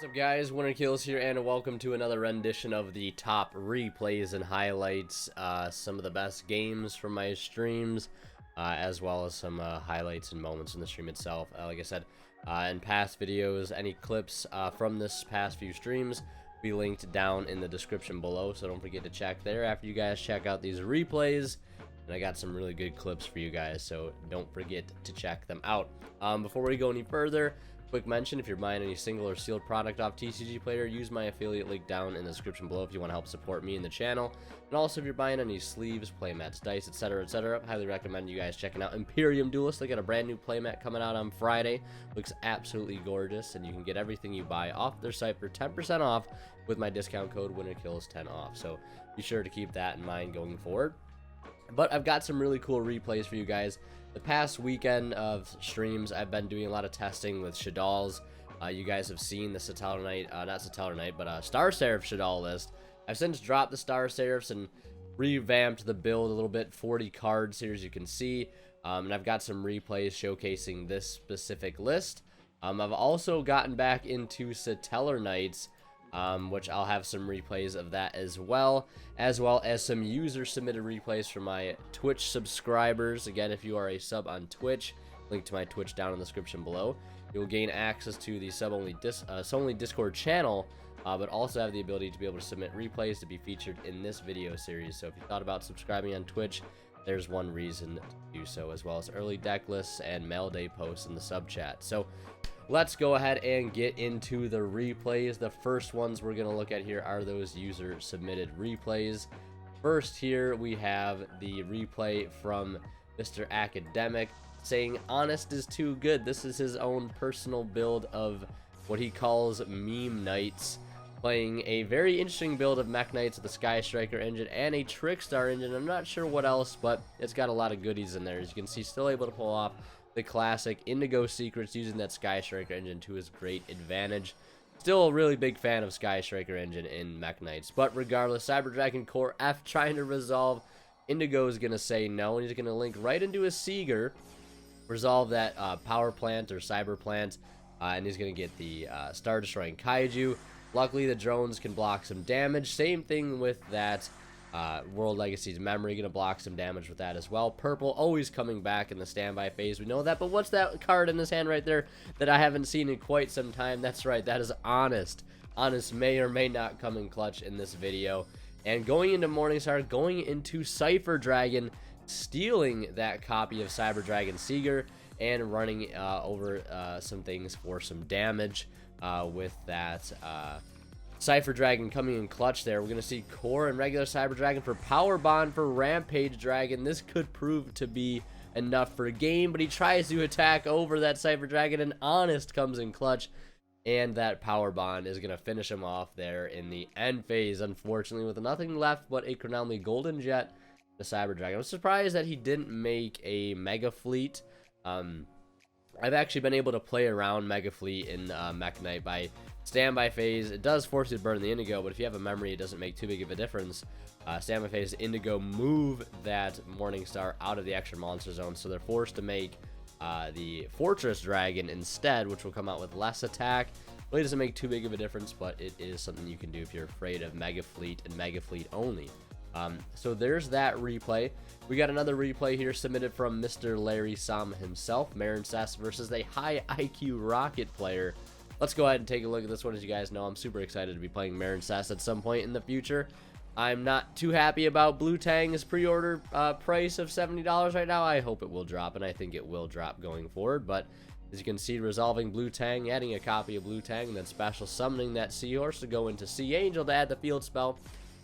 What's up guys, Winner Kills here, and welcome to another rendition of the top replays and highlights, some of the best games from my streams, as well as some highlights and moments in the stream itself. Like I said, in past videos, any clips from this past few streams will be linked down in the description below, so don't forget to check there after you guys check out these replays. And I got some really good clips for you guys, so don't forget to check them out. Before we go any further, quick mention, if you're buying any single or sealed product off TCG Player, use my affiliate link down in the description below if you want to help support me and the channel. And also, if you're buying any sleeves, playmats, dice, etc., etc., highly recommend you guys checking out Imperium Duelist. They got a brand new playmat coming out on Friday. Looks absolutely gorgeous, and you can get everything you buy off their site for 10% off with my discount code WinnerKills10 off. So be sure to keep that in mind going forward. But I've got some really cool replays for you guys. The past weekend of streams, I've been doing a lot of testing with Shaddolls. You guys have seen the Satellarknight, not Satellarknight, but Star Seraph Shaddoll list. I've since dropped the Star Seraphs and revamped the build a little bit, 40 cards here as you can see. And I've got some replays showcasing this specific list. I've also gotten back into Satellarknights, which I'll have some replays of that as well as some user submitted replays from my Twitch subscribers. Again, if you are a sub on Twitch, link to my Twitch down in the description below, you'll gain access to the sub-only Discord channel, but also have the ability to be able to submit replays to be featured in this video series. So if you thought about subscribing on Twitch, there's one reason to do so, as well as early deck lists and mail day posts in the sub chat. So let's go ahead and get into the replays. The first ones we're going to look at here are those user submitted replays. First here we have the replay from Mr. Academic saying honest is too good. This is his own personal build of what he calls meme knights, playing a very interesting build of Mech Knights with a Sky Striker engine and a Trickstar engine. I'm not sure what else, but it's got a lot of goodies in there. As you can see, still able to pull off the classic Indigo secrets using that Sky Striker engine to his great advantage. Still a really big fan of Sky Striker engine in Mech Knights, but regardless, Cyber Dragon Core F trying to resolve. Indigo is going to say no, and he's going to link right into a Seeger, resolve that Power Plant or Cyber Plant, and he's going to get the Star Destroying Kaiju. Luckily, the drones can block some damage. Same thing with that World Legacy's Memory, going to block some damage with that as well. Purple always coming back in the standby phase. We know that, but what's that card in his hand right there that I haven't seen in quite some time? That's right, that is Honest. Honest may or may not come in clutch in this video. And going into Morningstar, going into Cypher Dragon, stealing that copy of Cyber Dragon Seeger and running over some things for some damage. With that Cypher Dragon coming in clutch there. We're going to see Core and regular Cyber Dragon for Power Bond for Rampage Dragon. This could prove to be enough for a game, but he tries to attack over that Cypher Dragon, and Honest comes in clutch, and that Power Bond is going to finish him off there in the end phase, unfortunately, with nothing left but a Crownly Golden Jet, the Cyber Dragon. I'm surprised that he didn't make a Mega Fleet. I've actually been able to play around Mega Fleet in Mech Knight by standby phase. It does force you to burn the Indigo, but if you have a memory, it doesn't make too big of a difference. Standby phase, Indigo move that Morningstar out of the extra monster zone, so they're forced to make the Fortress Dragon instead, which will come out with less attack. Really doesn't make too big of a difference, but it is something you can do if you're afraid of Mega Fleet and Mega Fleet only. So there's that replay. We got another replay here submitted from Mr. Larry Sam himself, Marincess versus a high IQ Rocket player. Let's go ahead and take a look at this one. As you guys know, I'm super excited to be playing Marincess at some point in the future. I'm not too happy about Blue Tang's pre-order price of $70 right now. I hope it will drop, and I think it will drop going forward. But as you can see, resolving Blue Tang, adding a copy of Blue Tang, and then special summoning that Seahorse to go into Sea Angel to add the field spell.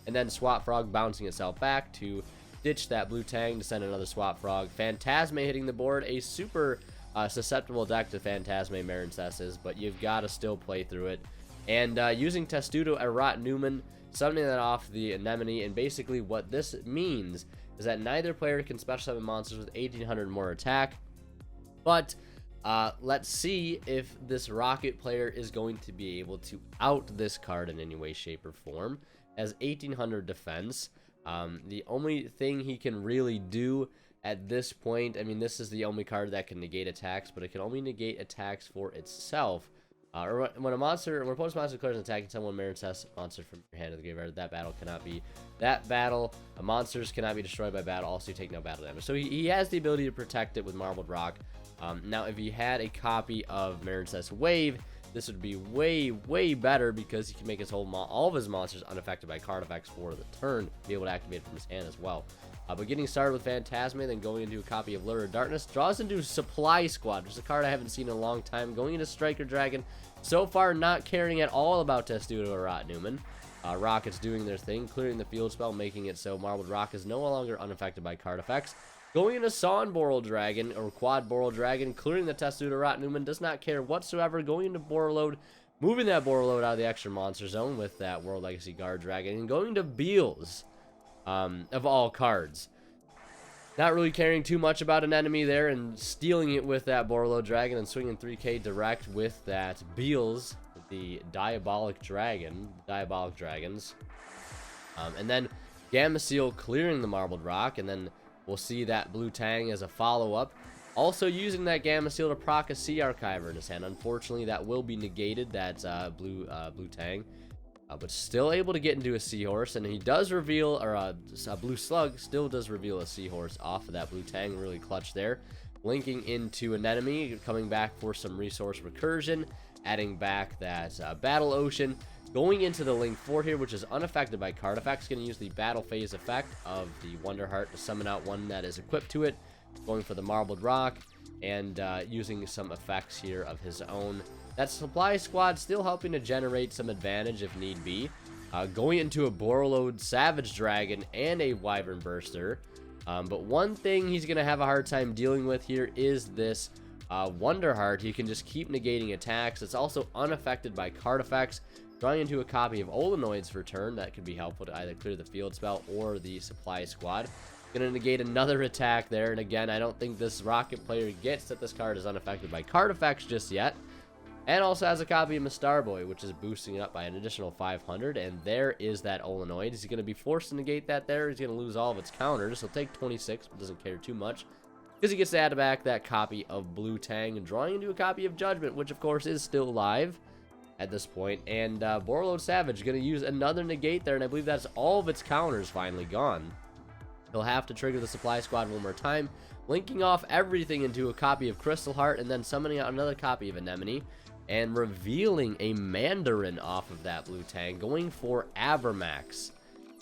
And then Swap Frog bouncing itself back to ditch that Blue Tang to send another Swap Frog. Phantasme hitting the board, a super susceptible deck to Phantasme Marincesses, but you've got to still play through it. And using Testudo Erot Newman, summoning that off the Anemone, and basically what this means is that neither player can special summon monsters with 1800 more attack. But let's see if this Rocket player is going to be able to out this card in any way, shape, or form. As 1800 defense, the only thing he can really do at this point, I mean, this is the only card that can negate attacks, but it can only negate attacks for itself. Or when a monster, when opponent's monster declares an attack, and summon Marincess monster from your hand to the graveyard. That battle cannot be. Monsters cannot be destroyed by battle. Also, you take no battle damage. So he has the ability to protect it with Marbled Rock. Now, if he had a copy of Marincess Wave, this would be way better because he can make his all of his monsters unaffected by card effects for the turn, be able to activate it from his hand as well. But getting started with Phantasme, then going into a copy of Lure of Darkness, draws into Supply Squad, which is a card I haven't seen in a long time. Going into Striker Dragon, so far not caring at all about Testudo or Rot Newman. Rockets doing their thing, clearing the field spell, making it so Marbled Rock is no longer unaffected by card effects. Going into Son Boral Dragon, or Quad Boral Dragon, clearing the Testudo Rot Newman, does not care whatsoever. Going into Borreload, moving that Borreload out of the extra monster zone with that World Legacy Guard Dragon, and going to Beals. Of all cards. Not really caring too much about an enemy there and stealing it with that Borreload Dragon and swinging 3k direct with that Beals, the Diabolic Dragons. And then Gameciel clearing the Marbled Rock, and then we'll see that Blue Tang as a follow-up. Also using that Gameciel to proc a Sea Archiver in his hand. Unfortunately, that will be negated, that Blue Tang. But still able to get into a Seahorse, and he does reveal, or a Blue Slug still does reveal a Seahorse off of that Blue Tang. Really clutch there. Linking into an enemy, coming back for some resource recursion, adding back that Battle Ocean. Going into the Link Fort here, which is unaffected by card effects. Going to use the Battle Phase effect of the Wonder Heart to summon out one that is equipped to it. Going for the Marbled Rock, and using some effects here of his own. That Supply Squad still helping to generate some advantage if need be. Going into a Borreload Savage Dragon and a Wyvern Burster. But one thing he's going to have a hard time dealing with here is this Wonder Heart. He can just keep negating attacks. It's also unaffected by card effects. Drawing into a copy of Olenoids for turn. That could be helpful to either clear the field spell or the Supply Squad. Going to negate another attack there. And again, I don't think this Rocket player gets that this card is unaffected by card effects just yet. And also has a copy of Mistar Boy, which is boosting it up by an additional 500. And there is that Olenoid. He's going to be forced to negate that there. He's going to lose all of its counters. He'll take 26, but doesn't care too much, because he gets to add back that copy of Blue Tang and drawing into a copy of Judgment, which of course is still live at this point. And Borreload Savage going to use another negate there, and I believe that's all of its counters finally gone. He'll have to trigger the Supply Squad one more time, linking off everything into a copy of Crystal Heart, and then summoning out another copy of Anemone. And revealing a Mandarin off of that Blue Tang, going for Avermax.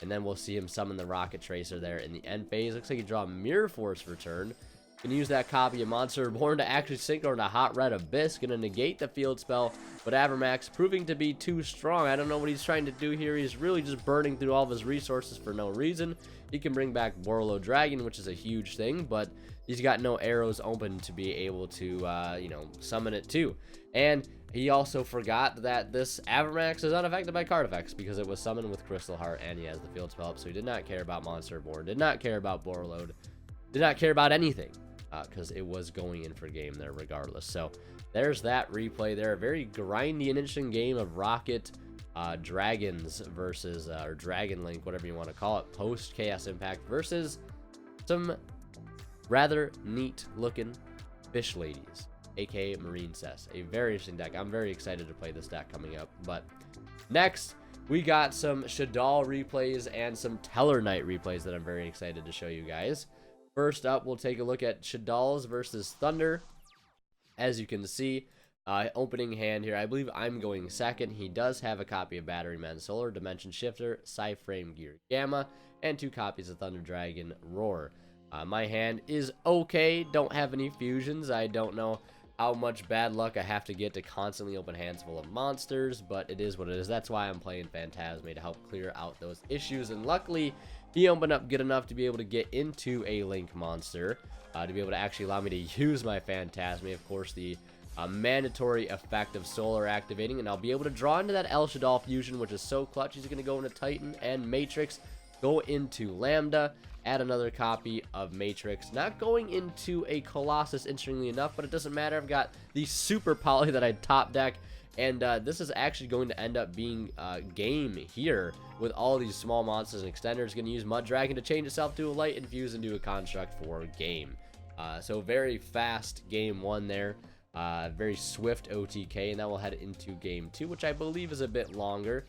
And then we'll see him summon the Rocket Tracer there in the end phase. Looks like he draw a Mirror Force return. Gonna use that copy of Monster Reborn to actually synchro into Hot Red Abyss. Gonna negate the field spell, but Avermax proving to be too strong. I don't know what he's trying to do here. He's really just burning through all of his resources for no reason. He can bring back Borreload Dragon, which is a huge thing, but he's got no arrows open to be able to, summon it too. And he also forgot that this Avermax is unaffected by card effects because it was summoned with Crystal Heart, and he has the field spell up, so he did not care about Monster Reborn, did not care about Borreload, did not care about anything, because it was going in for game there regardless. So there's that replay there. A very grindy and interesting game of Rocket Dragons versus, or Dragon Link, whatever you want to call it, post Chaos Impact versus some rather neat looking Fish Ladies, aka Marincess. A very interesting deck. I'm very excited to play this deck coming up. But next, we got some Shaddoll replays and some Tellarknight replays that I'm very excited to show you guys. First up, we'll take a look at Shaddolls versus Thunder. As you can see, opening hand here, I believe I'm going second. He does have a copy of Battery Man Solar, Dimension Shifter, Psyframe Gear Gamma, and 2 copies of Thunder Dragon Roar. My hand is okay. Don't have any fusions. I don't know how much bad luck I have to get to constantly open hands full of monsters, but it is what it is. That's why I'm playing Phantasme, to help clear out those issues, and luckily he opened up good enough to be able to get into a Link monster, to be able to actually allow me to use my Phantasme. Of course, the mandatory effect of Solar activating, and I'll be able to draw into that El Shaddoll fusion, which is so clutch. He's going to go into Titan and Matrix, go into Lambda, add another copy of Matrix, not going into a Colossus, interestingly enough, but it doesn't matter. I've got the Super Poly that I top deck, and this is actually going to end up being game here with all these small monsters and extenders. Going to use Mud Dragon to change itself to a light and fuse into a construct for game. So very fast game one there. Very swift OTK, and then we'll head into game 2, which I believe is a bit longer.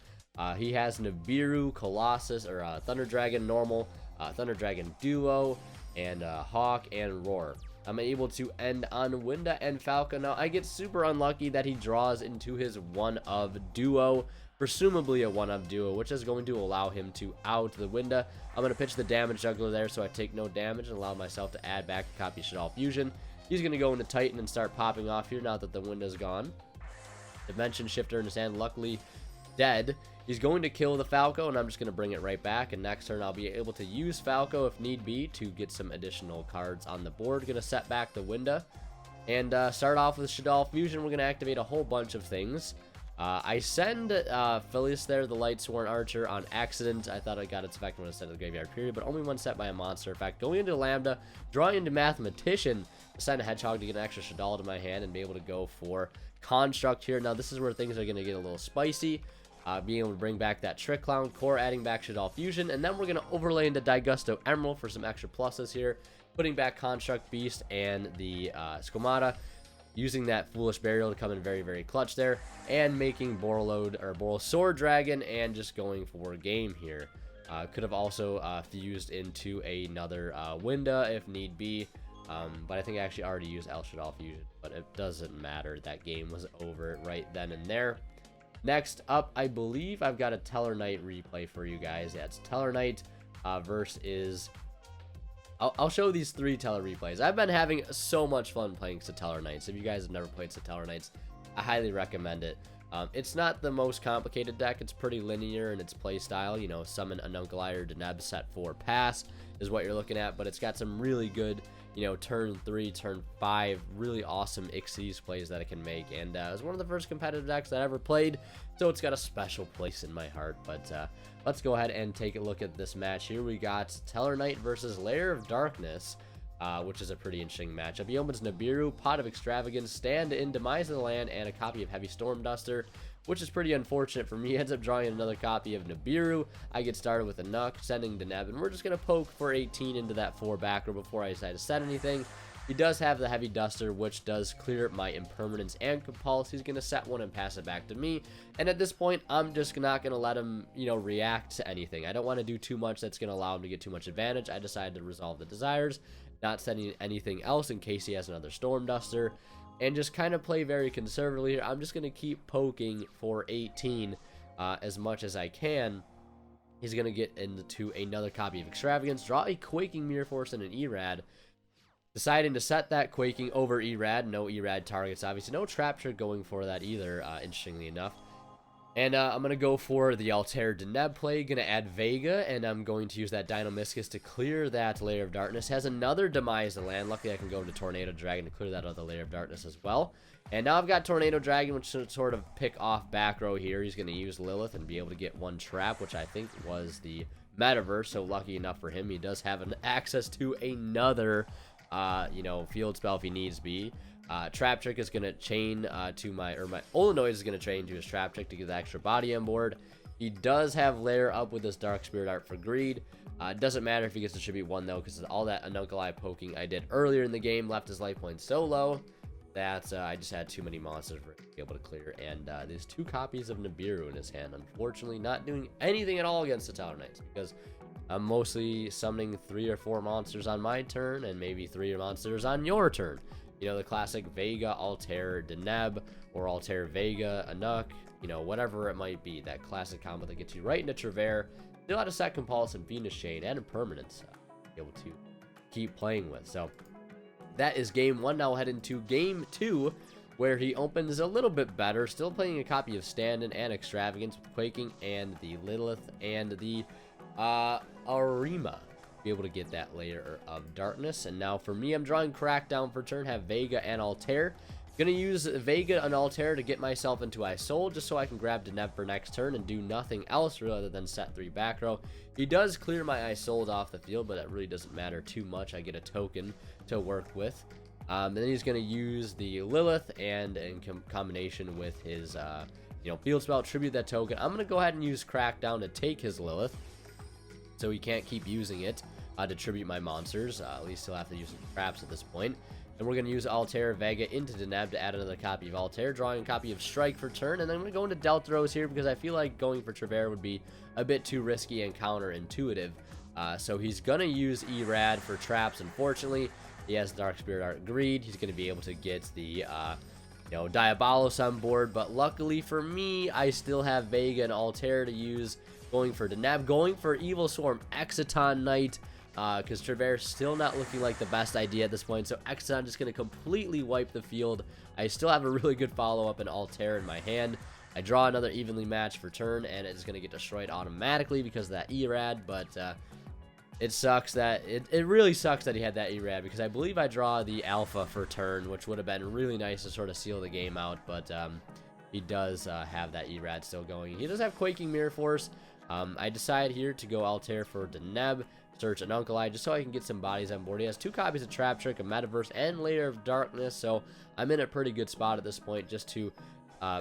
He has Nibiru, Colossus, or Thunder Dragon Normal, Thunder Dragon Duo, and Hawk and Roar. I'm able to end on Winda and Falco. Now, I get super unlucky that he draws into his 1-of Duo, presumably a 1-of Duo, which is going to allow him to out the Winda. I'm going to pitch the damage juggler there so I take no damage and allow myself to add back a copy of Shaddoll Fusion. He's going to go into Titan and start popping off here now that the Winda's gone. Dimension Shifter in his hand, luckily dead. He's going to kill the Falco, and I'm just going to bring it right back. And next turn, I'll be able to use Falco if need be to get some additional cards on the board. Going to set back the Winda and start off with Shaddoll Fusion. We're going to activate a whole bunch of things. I send Phyllis there, the Lightsworn Archer, on accident. I thought I got its effect when I sent to the graveyard period, but only one set by a monster. In fact, going into Lambda, drawing into Mathematician, send a Hedgehog to get an extra Shaddoll to my hand and be able to go for Construct here. Now, this is where things are going to get a little spicy. Being able to bring back that Trick Clown Core, adding back Shaddoll Fusion, and then we're going to overlay into Daigusto Emerald for some extra pluses here, putting back Construct Beast and the Squamata, using that Foolish Burial to come in very, very clutch there, and making Borrel Dragon, and just going for a game here. Could have also fused into another Winda if need be, but I think I actually already used El Shaddoll Fusion, but it doesn't matter. That game was over right then and there. Next up, I believe I've got a Tellarknight replay for you guys. Yeah, it's Tellarknight versus... I'll show these 3 Tellar replays. I've been having so much fun playing Satellarknights. If you guys have never played Satellarknights, I highly recommend it. It's not the most complicated deck. It's pretty linear in its play style. You know, summon a Nunculite or Deneb, set 4, pass is what you're looking at. But it's got some really good, you know, turn 3, turn 5, really awesome Xyz plays that it can make. And it was one of the first competitive decks that I ever played, so it's got a special place in my heart. But let's go ahead and take a look at this match here. We got Tellarknight versus Lair of Darkness, which is a pretty interesting matchup. He opens Nibiru, Pot of Extravagance, Stand in, Demise of the Land, and a copy of Heavy Storm Duster, which is pretty unfortunate for me. He ends up drawing another copy of Nibiru. I get started with a Nuck, sending Deneb, and we're just going to poke for 18 into that 4 back row before I decide to set anything. He does have the Heavy Duster, which does clear my Impermanence and Compulse. He's going to set one and pass it back to me. And at this point, I'm just not going to let him, you know, react to anything. I don't want to do too much that's going to allow him to get too much advantage. I decided to resolve the desires, not setting anything else in case he has another Storm Duster, and just kind of play very conservatively here. I'm just going to keep poking for 18 as much as I can. He's going to get into another copy of Extravagance, draw a Quaking Mirror Force and an Erad, deciding to set that Quaking over Erad. No Erad targets, obviously. No Trap Trick going for that either, interestingly enough. And I'm going to go for the Altair Deneb play, going to add Vega, and I'm going to use that Dynamiscus to clear that Lair of Darkness. Has another Demise of the Land. Luckily, I can go into Tornado Dragon to clear that other Lair of Darkness as well. And now I've got Tornado Dragon, which should sort of pick off back row here. He's going to use Lilith and be able to get one trap, which I think was the Metaverse, so lucky enough for him, he does have an access to another, you know, field spell if he needs be. Trap Trick is going to chain to my Olenoid is going to chain to his Trap Trick to get the extra body on board. He does have Lair up with his Dark Spirit Art for greed. It doesn't matter if he gets Distribute 1 though, because all that Anunculi poking I did earlier in the game left his life points so low that I just had too many monsters for him to be able to clear. And there's 2 copies of Nibiru in his hand. Unfortunately, not doing anything at all against the Satellarknights, because I'm mostly summoning 3 or 4 monsters on my turn and maybe 3 monsters on your turn. You know, the classic Vega, Altair, Deneb, or Altair, Vega, Anuk, you know, whatever it might be. That classic combo that gets you right into Trevere. Still out of Set Compulse and Venus Chain and Impermanence to be able to keep playing with. So that is game 1. Now we'll head into game 2, where he opens a little bit better. Still playing a copy of Stand-In and Extravagance with Quaking and the Lilith and the Arima. Be able to get that Lair of Darkness. And now for me, I'm drawing Crackdown for turn, have Vega and Altair. Gonna use Vega and Altair to get myself into Isoul, just so I can grab Deneb for next turn and do nothing else really other than set 3 back row. He does clear my Isoul off the field, but that really doesn't matter too much. I get a token to work with. And then he's gonna use the Lilith, and in combination with his you know, field spell, tribute that token. I'm gonna go ahead and use Crackdown to take his Lilith, so he can't keep using it to tribute my monsters. At least he'll have to use some traps at this point. And we're going to use Altair Vega into Deneb to add another copy of Altair, drawing a copy of Strike for turn. And then I'm going to go into Deltros here because I feel like going for Trevere would be a bit too risky and counterintuitive. So he's going to use Erad for traps, unfortunately. He has Dark Spirit Art Greed. He's going to be able to get the Diabolos on board. But luckily for me, I still have Vega and Altair to use. Going for Deneb, going for Evil Swarm Exciton Knight. Because Trevere's still not looking like the best idea at this point. So Exciton just going to completely wipe the field. I still have a really good follow-up in Altair in my hand. I draw another evenly matched for turn, and it's going to get destroyed automatically because of that Erad. But it sucks that it really sucks that he had that Erad, because I believe I draw the Alpha for turn, which would have been really nice to sort of seal the game out. But he does have that Erad still going. He does have Quaking Mirror Force. I decide here to go Altair for Deneb. Search an Uncle Eye just so I can get some bodies on board. He has 2 copies of Trap Trick, a Metaverse, and Lair of Darkness, so I'm in a pretty good spot at this point just to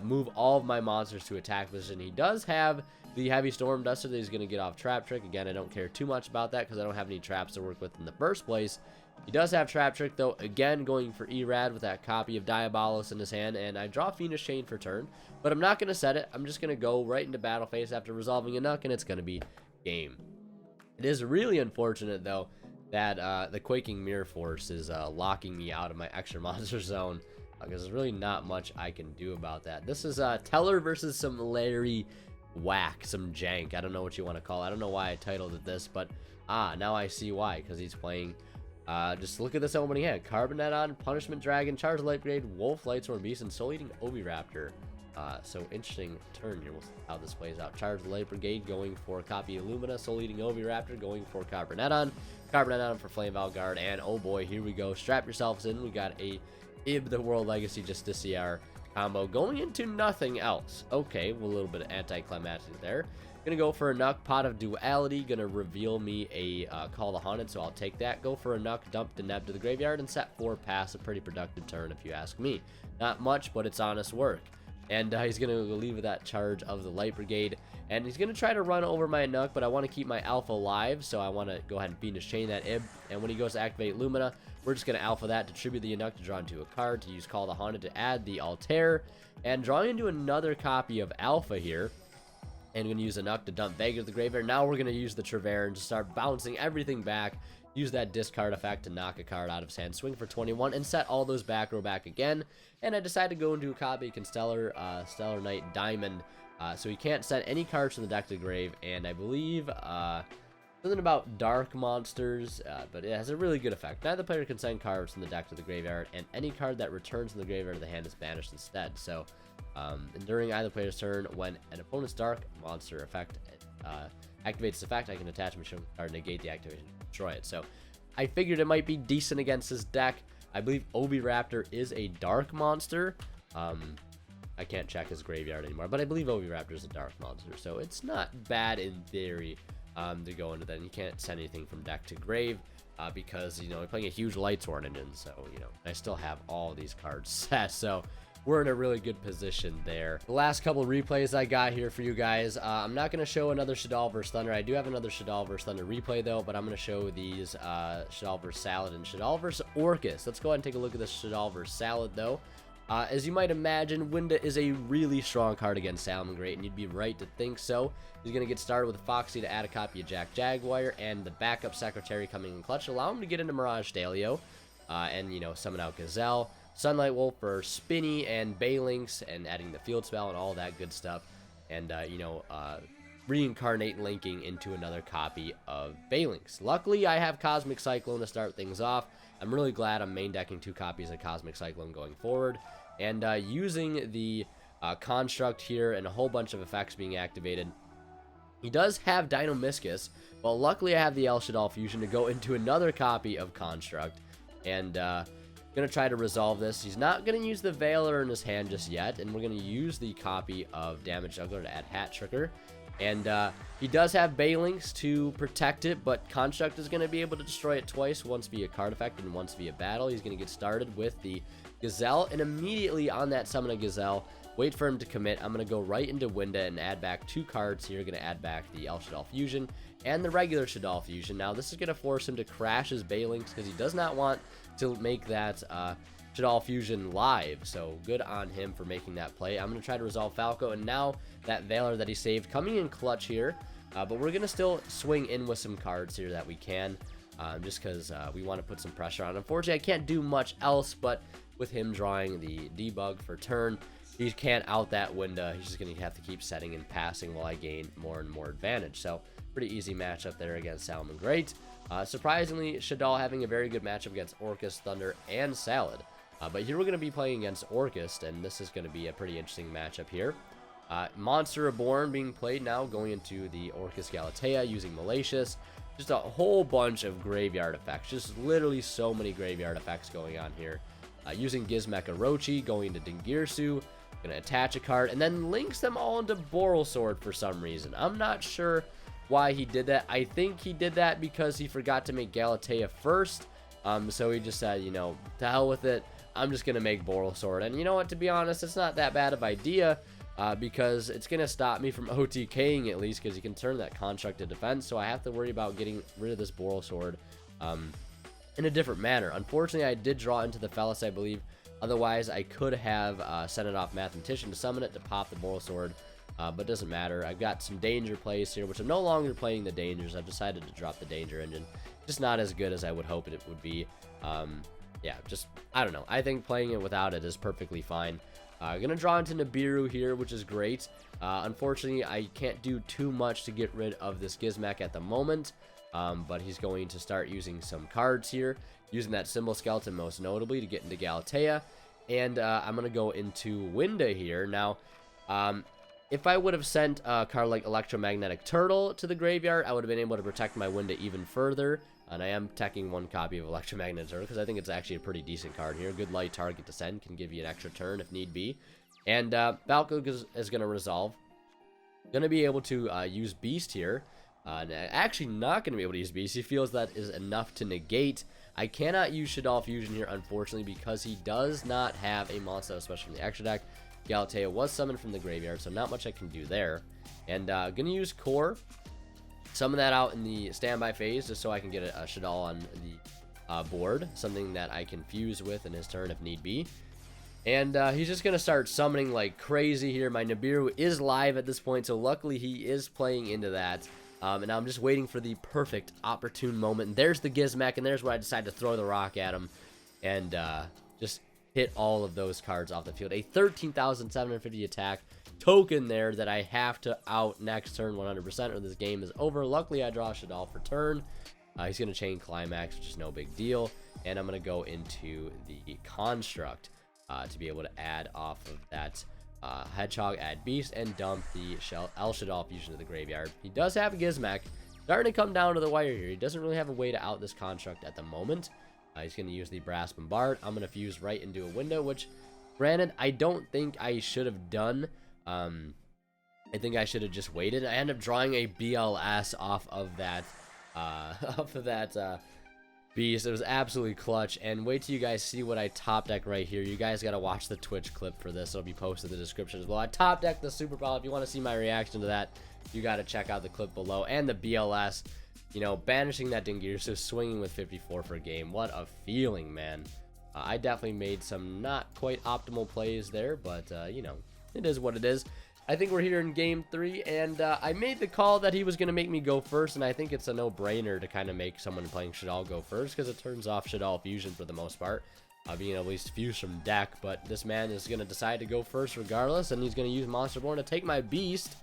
move all of my monsters to attack position. He does have the Heavy Storm Duster that he's going to get off Trap Trick. Again, I don't care too much about that because I don't have any traps to work with in the first place. He does have Trap Trick, though, again going for Erad with that copy of Diabolos in his hand, and I draw Fiendish Chain for turn, but I'm not going to set it. I'm just going to go right into battle phase after resolving a Nuck, and it's going to be game. It is really unfortunate, though, that the Quaking Mirror Force is locking me out of my extra monster zone, because there's really not much I can do about that. This is Teller versus some Larry Whack, some Jank. I don't know what you want to call it. I don't know why I titled it this, but now I see why, because he's playing. Just look at this opening hand. Carboneton, Punishment Dragon, Charge Light Brigade, Wolf, Lightsworn Beast, and Soul Eating Oviraptor. So interesting turn here. We'll see how this plays out. Charge the Light Brigade going for a copy of Lumina. Soul Eating Oviraptor going for Carboneton. Carboneton for Flame Valguard. And oh boy, here we go. Strap yourselves in. We got a Ib the World Legacy Justiciar combo going into nothing else. Okay, well, a little bit of anticlimactic there. Gonna go for a Nuck, Pot of Duality. Gonna reveal me a Call the Haunted, so I'll take that. Go for a Nuck, dump Deneb to the graveyard, and set 4 pass. A pretty productive turn if you ask me. Not much, but it's honest work. And he's going to leave with that charge of the Light Brigade. And he's going to try to run over my Nuck, but I want to keep my Alpha alive, so I want to go ahead and Fiendish Chain that Ib. And when he goes to activate Lumina, we're just going to Alpha that to tribute the Nuck to draw into a card, to use Call the Haunted to add the Altair. And drawing into another copy of Alpha here. And we're going to use a Nuck to dump Vega to the graveyard. Now we're going to use the Trevere and just start bouncing everything back. Use that discard effect to knock a card out of his hand, swing for 21, and set all those back row back again. And I decided to go into a copy of Satellarknight Diamond, so he can't set any cards from the deck to grave. And I believe something about dark monsters, but it has a really good effect. Neither player can send cards from the deck to the graveyard, and any card that returns from the graveyard to the hand is banished instead. So during either player's turn, when an opponent's dark monster effect activates its effect, I can attach my card, negate the activation, destroy it. So I figured it might be decent against his deck. I believe Oviraptor is a dark monster. I can't check his graveyard anymore, but I believe Oviraptor is a dark monster, so it's not bad in theory to go into that. You can't send anything from deck to grave because, you know, we're playing a huge Lightsworn engine, so, you know, I still have all these cards set, so we're in a really good position there. The last couple replays I got here for you guys, I'm not going to show another Shaddolls vs Thunder. I do have another Shaddolls vs Thunder replay, though, but I'm going to show these Shaddolls vs Salad and Shaddolls vs Orcust. Let's go ahead and take a look at this Shaddolls vs Salad, though. As you might imagine, Winda is a really strong card against Salamangreat, and you'd be right to think so. He's going to get started with Foxy to add a copy of Jack Jaguar, and the backup Secretary coming in clutch, allow him to get into Mirage Stalio, and, you know, summon out Gazelle. Sunlight Wolf for Spinny and Baylynx, and adding the field spell and all that good stuff. And, reincarnate linking into another copy of Baylynx. Luckily, I have Cosmic Cyclone to start things off. I'm really glad I'm main decking 2 copies of Cosmic Cyclone going forward. And using the Construct here and a whole bunch of effects being activated. He does have Dino-Miscus, but luckily I have the El Shaddol Fusion to go into another copy of Construct. And, gonna try to resolve this. He's not gonna use the Veiler in his hand just yet, and we're gonna use the copy of Damage Juggler to add Hat Tricker. And he does have Balinks to protect it, but Construct is going to be able to destroy it twice, once via card effect and once via battle. He's going to get started with the Gazelle, and immediately on that summon a Gazelle, wait for him to commit. I'm going to go right into Winda and add back 2 cards here. Going to add back the El Shaddoll Fusion and the regular Shaddoll Fusion. Now, this is going to force him to crash his Balinks because he does not want to make that Shaddoll Fusion live, so good on him for making that play. I'm going to try to resolve Falco, and now that Valor that he saved coming in clutch here, but we're going to still swing in with some cards here that we can, just because we want to put some pressure on. Unfortunately, I can't do much else, but with him drawing the debug for turn, he can't out that window. He's just going to have to keep setting and passing while I gain more and more advantage. So pretty easy matchup there against Salamangreat. Surprisingly, Shaddoll having a very good matchup against Orcust, Thunder, and Salad. But here we're going to be playing against Orcust, and this is going to be a pretty interesting matchup here. Monster Reborn being played now, going into the Orcust Galatea using Malicious. Just a whole bunch of graveyard effects. Just literally so many graveyard effects going on here. Using Gizmek Orochi, going to Dingirsu, going to attach a card, and then links them all into Borrelsword for some reason. I'm not sure why he did that. I think he did that because he forgot to make Galatea first. So he just said, you know, to hell with it. I'm just going to make Borrelsword. And you know what, to be honest, it's not that bad of an idea because it's going to stop me from OTKing at least because you can turn that Construct to defense. So I have to worry about getting rid of this Borrelsword in a different manner. Unfortunately, I did draw into the Fellis, I believe. Otherwise, I could have sent it off Mathematician to summon it to pop the Borrelsword. But it doesn't matter. I've got some danger plays here, which I'm no longer playing the dangers. I've decided to drop the danger engine. Just not as good as I would hope it would be. Yeah, just, I don't know. I think playing it without it is perfectly fine. Gonna draw into Nibiru here, which is great. Unfortunately, I can't do too much to get rid of this Gizmek at the moment. But he's going to start using some cards here. Using that Symbol Skeleton most notably to get into Galatea. And I'm gonna go into Winda here. Now, if I would have sent a card like Electromagnetic Turtle to the graveyard, I would have been able to protect my Winda even further. And I am teching 1 copy of Electromagnetic Turtle because I think it's actually a pretty decent card here. Good light target to send, can give you an extra turn if need be. And Falco is going to resolve. Going to be able to use Beast here. And actually not going to be able to use Beast. He feels that is enough to negate. I cannot use Shaddoll Fusion here, unfortunately, because he does not have a monster, especially from the extra deck. Galatea was summoned from the graveyard, so not much I can do there. And going to use Core. Summon that out in the standby phase just so I can get a Shaddoll on the board. Something that I can fuse with in his turn if need be. And he's just going to start summoning like crazy here. My Nibiru is live at this point, so luckily he is playing into that. And I'm just waiting for the perfect opportune moment. And there's the Gizmek, and there's where I decide to throw the rock at him. And just hit all of those cards off the field. A 13,750 attack token there that I have to out next turn 100% or this game is over. Luckily, I draw Shaddoll for turn. He's going to chain Climax, which is no big deal. And I'm going to go into the Construct to be able to add off of that Hedgehog, add Beast, and dump the El Shaddoll Fusion to the graveyard. He does have a Gizmek. Starting to come down to the wire here. He doesn't really have a way to out this Construct at the moment. He's going to use the Brass Bombard. I'm going to fuse right into a window, which, granted, I don't think I should have done. I think I should have just waited. I ended up drawing a BLS off of that Beast. It was absolutely clutch. And wait till you guys see what I top deck right here. You guys got to watch the Twitch clip for this. It'll be posted in the description as well. I top decked the Super Bowl. If you want to see my reaction to that, you got to check out the clip below. And the BLS, you know, banishing that Dingirsu, swinging with 54 for a game. What a feeling, man. I definitely made some not quite optimal plays there, but, you know, it is what it is. I think we're here in game 3, and I made the call that he was going to make me go first, and I think it's a no-brainer to kind of make someone playing Shaddoll go first, because it turns off Shaddoll Fusion for the most part, being able to at least fuse from deck, but this man is going to decide to go first regardless, and he's going to use Monster Born to take my Beast,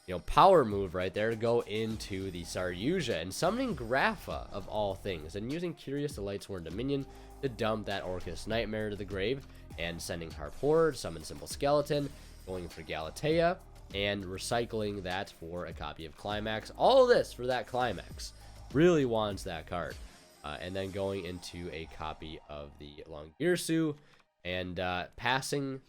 you know, power move right there to go into the Saryuja, and summoning Grapha, of all things, and using Curious the Lightsworn Dominion to dump that Orcust Nightmare to the grave, and sending Harp Horror, summon Symbol Skeleton, going for Galatea, and recycling that for a copy of Climax. All of this for that Climax. Really wants that card. And then going into a copy of the Longirsu, and passing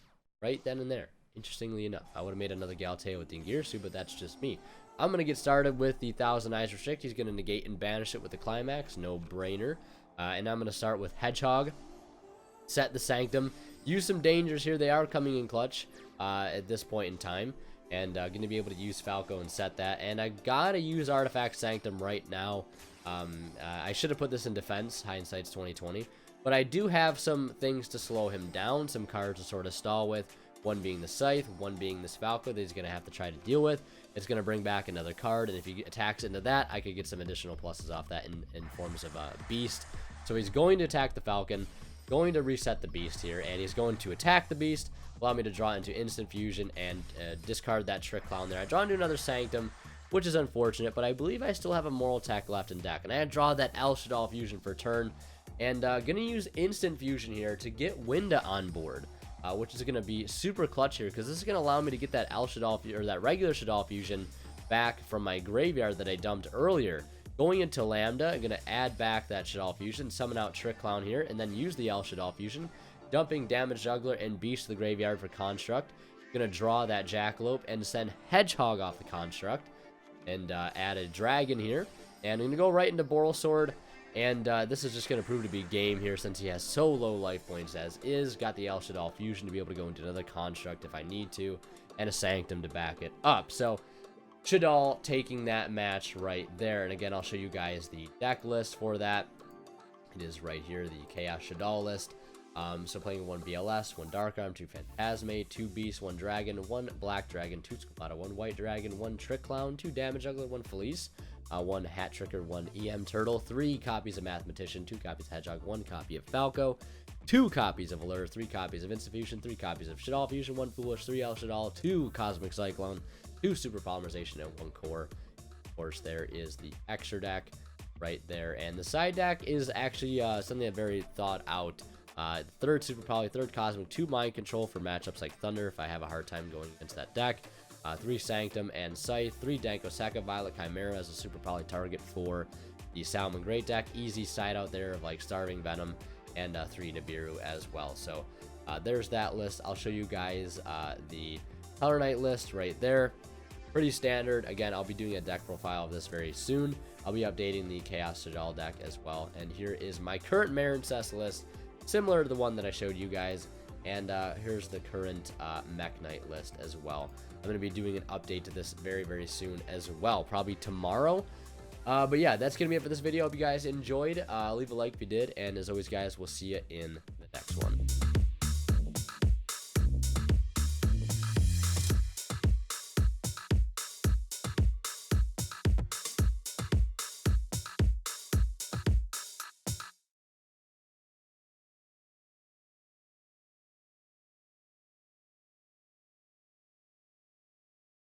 right then and there. interestingly enough. I would have made another Galteo with the Ingirsu, but that's just me. I'm going to get started with the Thousand Eyes Restrict. He's going to negate and banish it with the Climax. No brainer. And I'm going to start with Hedgehog. Set the Sanctum. Use some dangers here. They are coming in clutch at this point in time. And going to be able to use Falco and set that. And I got to use Artifact Sanctum right now. I should have put this in defense. Hindsight's 2020. But I do have some things to slow him down. Some cards to sort of stall with. One being the Scythe, one being this Falco that he's going to have to try to deal with. It's going to bring back another card, and if he attacks into that, I could get some additional pluses off that in forms of Beast. So he's going to attack the Falcon, going to reset the Beast here, and he's going to attack the Beast, allow me to draw into Instant Fusion and discard that Trick Clown there. I draw into another Sanctum, which is unfortunate, but I believe I still have a Moral Tech left in deck, and I draw that Shaddoll Fusion for turn, and going to use Instant Fusion here to get Winda on board. Which is going to be super clutch here, because this is going to allow me to get that Shaddoll, or that regular Shaddoll Fusion back from my graveyard that I dumped earlier. Going into Lambda, I'm going to add back that Shaddoll Fusion, summon out Trick Clown here, and then use the Shaddoll Fusion, dumping Damage Juggler and Beast to the graveyard for Construct. Going to draw that Jackalope and send Hedgehog off the Construct, and add a Dragon here. And I'm going to go right into Boral Sword. And this is just going to prove to be game here since he has so low life points as is. Got the Shaddoll Fusion to be able to go into another Construct if I need to. And a Sanctum to back it up. So, Shaddoll taking that match right there. And again, I'll show you guys the deck list for that. It is right here, the Chaos Shaddoll list. So playing 1 BLS, 1 Dark Arm, 2 Phantasme, 2 Beast, 1 Dragon, 1 Black Dragon, 2 Squilata, 1 White Dragon, 1 Trick Clown, 2 Damage Juggler, 1 Felice. 1 Hat Tricker, 1 EM Turtle, 3 copies of Mathematician, 2 copies of Hedgehog, 1 copy of Falco, 2 copies of Allure, 3 copies of Instant Fusion, 3 copies of Shaddoll Fusion, 1 Foolish, 3 Shaddoll, 2 Cosmic Cyclone, 2 Super Polymerization, and 1 Core. Of course, there is the extra deck right there. And the side deck is actually something that very thought out. 3rd Super Poly, 3rd Cosmic, 2 Mind Control for matchups like Thunder if I have a hard time going against that deck. 3 Sanctum and Scythe, 3 Danko Seka, Violet Chimera as a super poly target for the Salamangreat deck. Easy side out there of like Starving Venom, and 3 Nibiru as well. So there's that list. I'll show you guys the Tellarknight list right there. Pretty standard. Again, I'll be doing a deck profile of this very soon. I'll be updating the Chaos Shaddoll deck as well. And here is my current Marincess list, similar to the one that I showed you guys. And here's the current Mech Knight list as well. I'm going to be doing an update to this very, very soon as well. Probably tomorrow. But yeah, that's going to be it for this video. Hope you guys enjoyed. Leave a like if you did. And as always, guys, we'll see you in the next one.